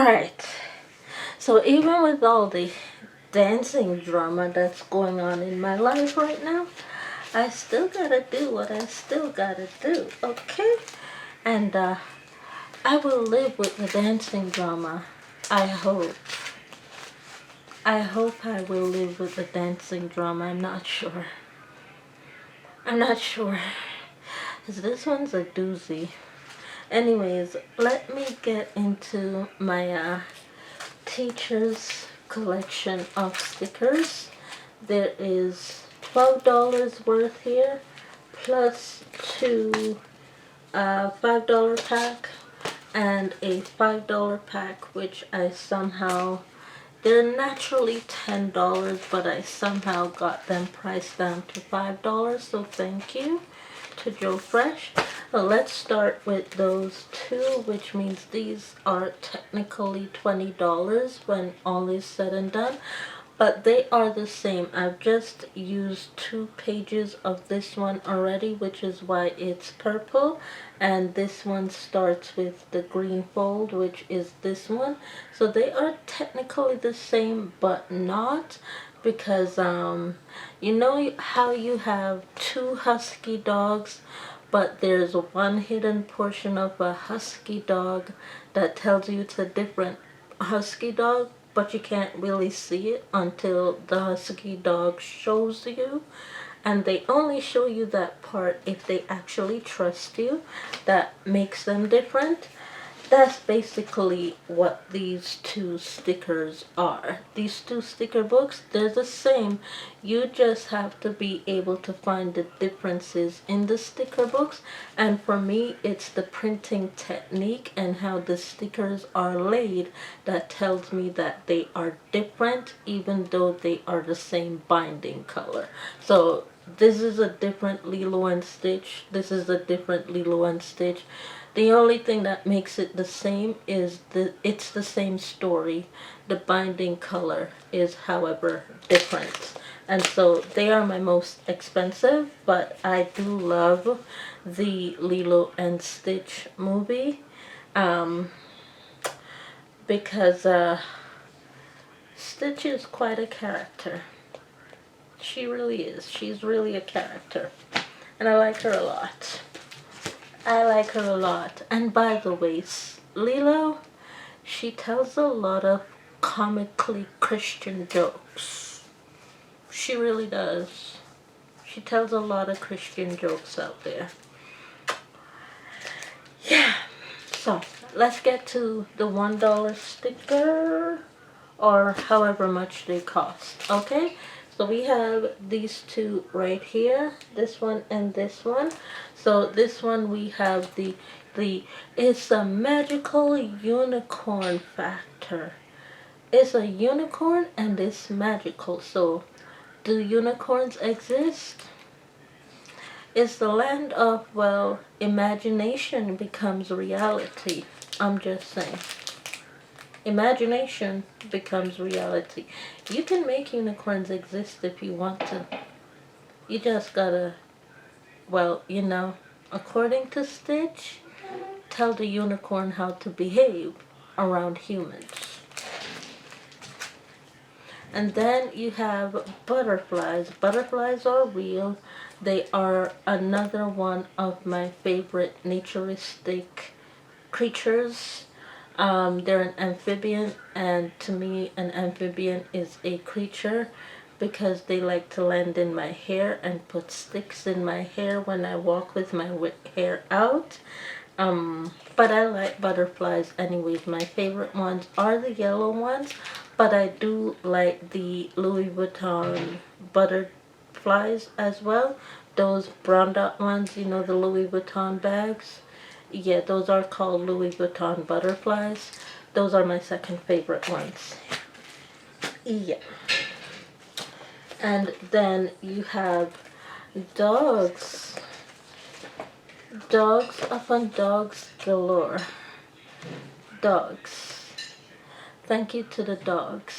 Alright, so even with all the dancing drama that's going on in my life right now, I still gotta do what I still gotta do, okay? And I will live with the dancing drama. I hope. I hope I will live with the dancing drama. I'm not sure. I'm not sure. 'Cause this one's a doozy. Anyways, let me get into my teacher's collection of stickers. There is $12 worth here, plus two $5 pack and a $5 pack, which I somehow, they're naturally $10, but I somehow got them priced down to $5, so thank you to Joe Fresh. Well, let's start with those two, which means these are technically $20 when all is said and done, but they are the same. I've just used 2 pages of this one already, which is why it's purple, and this one starts with the green fold, which is this one. So they are technically the same, but not, because you know how you have 2 husky dogs, but there's one hidden portion of a husky dog that tells you it's a different husky dog, but you can't really see it until the husky dog shows you, and they only show you that part if they actually trust you. That makes them different. That's basically what these 2 stickers are. These 2 sticker books, they're the same. You just have to be able to find the differences in the sticker books. And for me, it's the printing technique and how the stickers are laid that tells me that they are different, even though they are the same binding color. So this is a different Lilo and Stitch. This is a different Lilo and Stitch. The only thing that makes it the same is it's the same story. The binding color is, however, different. And so they are my most expensive, but I do love the Lilo and Stitch movie, because Stitch is quite a character. She really is. She's really a character. And I like her a lot. I like her a lot. And by the way, Lilo, she tells a lot of comically Christian jokes. She really does. She tells a lot of Christian jokes out there. Yeah. So, let's get to the $1 sticker, or however much they cost. Okay? So we have these 2 right here, this one and this one. So this one we have the it's a magical unicorn factor. It's a unicorn and it's magical. So do unicorns exist? It's the land of, well, imagination becomes reality. I'm just saying. Imagination becomes reality. You can make unicorns exist if you want to. You just gotta, well, you know, according to Stitch, tell the unicorn how to behave around humans. And then you have butterflies. Butterflies are real. They are another one of my favorite naturistic creatures. They're an amphibian, and to me an amphibian is a creature because they like to land in my hair and put sticks in my hair when I walk with my hair out. But I like butterflies anyways. My favorite ones are the yellow ones, but I do like the Louis Vuitton butterflies as well. Those brown dot ones, you know, the Louis Vuitton bags. Yeah, those are called Louis Vuitton butterflies. Those are my second favorite ones. Yeah. And then you have dogs. Dogs upon dogs galore. Dogs. Thank you to the dogs.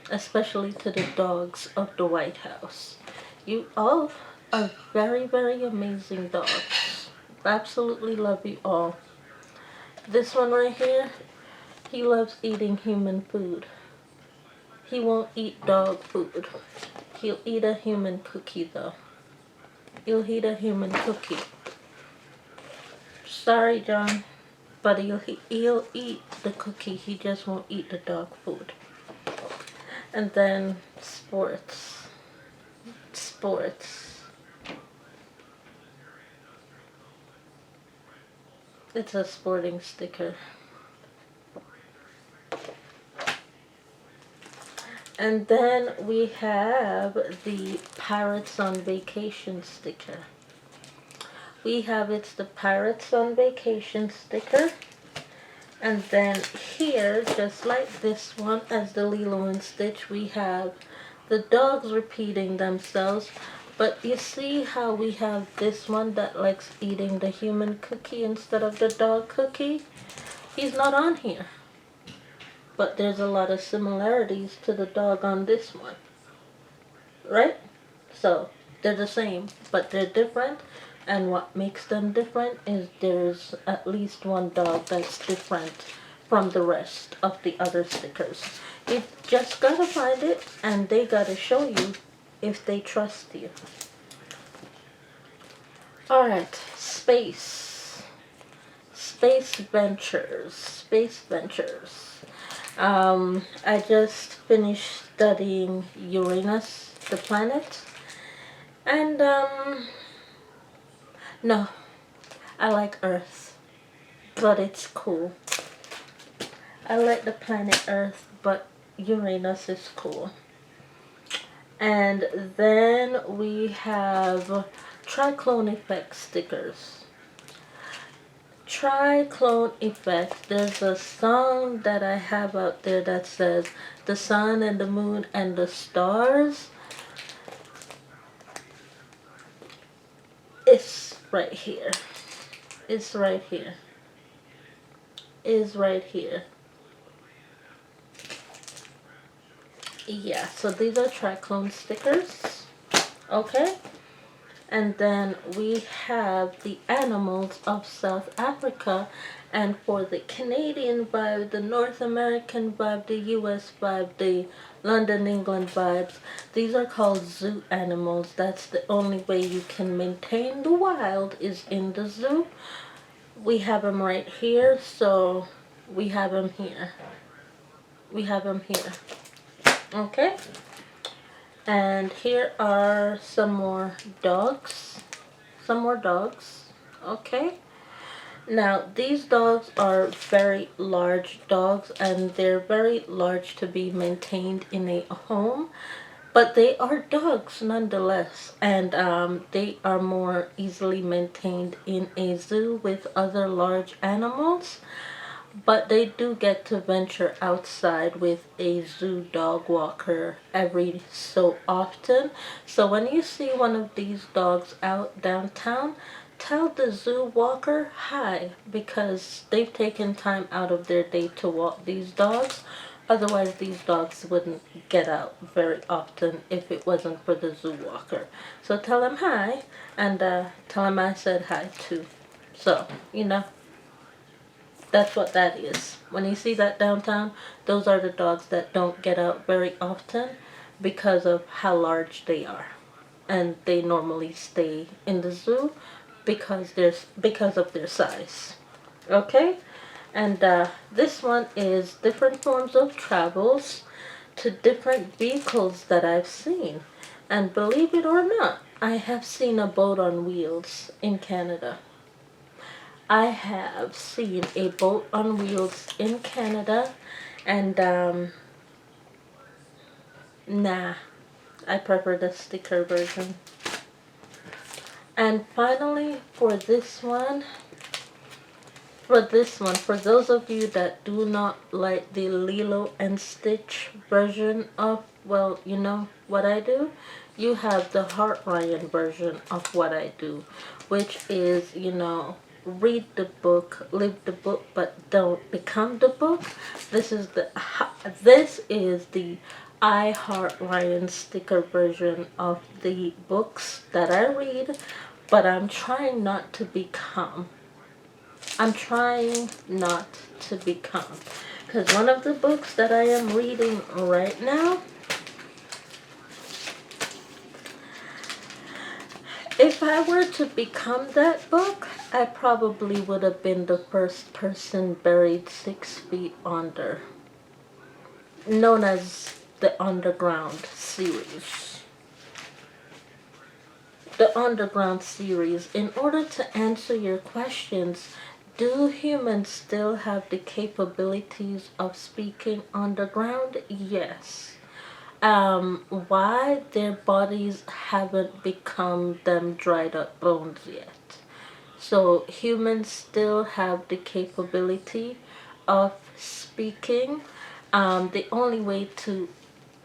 Especially to the dogs of the White House. You all are very, very amazing dogs. Absolutely love you all. This one right here, He loves eating human food. He won't eat dog food. He'll eat a human cookie though. He'll eat a human cookie. Sorry, John, but he'll eat the cookie. He just won't eat the dog food. And then sports. Sports. It's a sporting sticker. And then we have the Pirates on Vacation sticker. It's the Pirates on Vacation sticker. And then here, just like this one, as the Lilo and Stitch, we have the dogs repeating themselves. But you see how we have this one that likes eating the human cookie instead of the dog cookie? He's not on here. But there's a lot of similarities to the dog on this one. Right? So, they're the same, but they're different. And what makes them different is there's at least one dog that's different from the rest of the other stickers. You just gotta find it, and they gotta show you if they trust you. Alright, space. Space Ventures. Space Ventures. I just finished studying Uranus, the planet. And, no, I like Earth, but it's cool. I like the planet Earth, but Uranus is cool. And then we have Triclone Effect stickers. Triclone Effect. There's a song that I have out there that says the sun and the moon and the stars. It's right here. It's right here. Is right here. Yeah, so these are Triclone stickers. Okay. And then we have the animals of South Africa. And for the Canadian vibe, the North American vibe, the US vibe, the London, England vibes, these are called zoo animals. That's the only way you can maintain the wild is in the zoo. We have them right here, so we have them here. We have them here. Okay? And here are some more dogs. Some more dogs. Okay? Now, these dogs are very large dogs, and they're very large to be maintained in a home. But they are dogs nonetheless, and they are more easily maintained in a zoo with other large animals. But they do get to venture outside with a zoo dog walker every so often. So when you see one of these dogs out downtown, tell the zoo walker hi, because they've taken time out of their day to walk these dogs. Otherwise, these dogs wouldn't get out very often if it wasn't for the zoo walker. So tell them hi, and tell them I said hi too. So, you know, that's what that is. When you see that downtown, those are the dogs that don't get out very often because of how large they are. And they normally stay in the zoo because of their size. Okay? And this one is different forms of travels to different vehicles that I've seen. And believe it or not, I have seen a boat on wheels in Canada. I have seen a boat on wheels in Canada, and nah, I prefer the sticker version. And finally, for those of you that do not like the Lilo and Stitch version of, well, you know what I do, you have the Heart Ryan version of what I do, which is, you know, read the book, live the book, but don't become the book. This is the I Heart Ryan sticker version of the books that I read, but I'm trying not to become. Because one of the books that I am reading right now, if I were to become that book, I probably would have been the first person buried 6 feet under, known as the Underground series. The Underground series, in order to answer your questions, do humans still have the capabilities of speaking underground? Yes. Why their bodies haven't become them dried up bones yet. So humans still have the capability of speaking. The only way to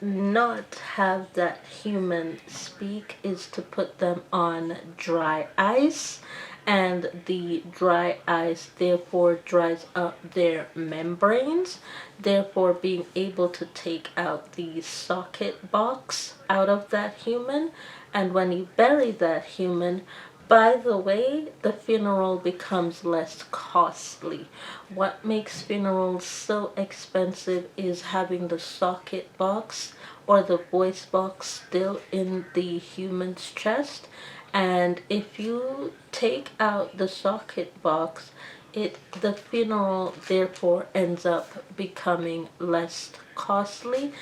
not have that human speak is to put them on dry ice, and the dry ice therefore dries up their membranes, therefore being able to take out the socket box out of that human. And when you bury that human, by the way, the funeral becomes less costly. What makes funerals so expensive is having the socket box or the voice box still in the human's chest. And if you take out the socket box, the funeral therefore ends up becoming less costly.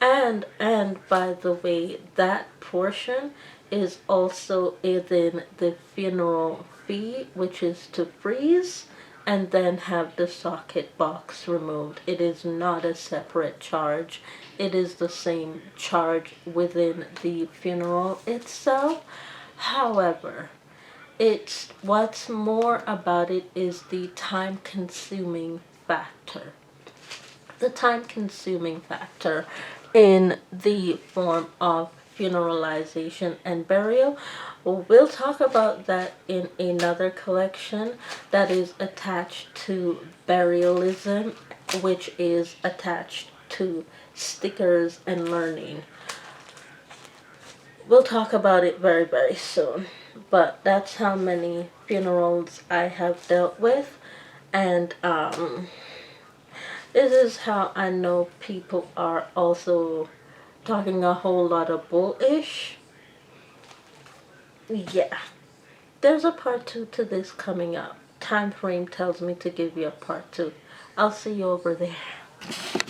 And by the way, that portion is also within the funeral fee, which is to freeze and then have the socket box removed. It is not a separate charge. It is the same charge within the funeral itself. However, it's what's more about it is the time consuming factor. The time consuming factor in the form of funeralization and burial. We'll talk about that in another collection that is attached to burialism, which is attached to stickers and learning. We'll talk about it very, very soon. But that's how many funerals I have dealt with. And this is how I know people are also talking a whole lot of bullish. Yeah. There's a part 2 to this coming up. Time frame tells me to give you a part 2. I'll see you over there.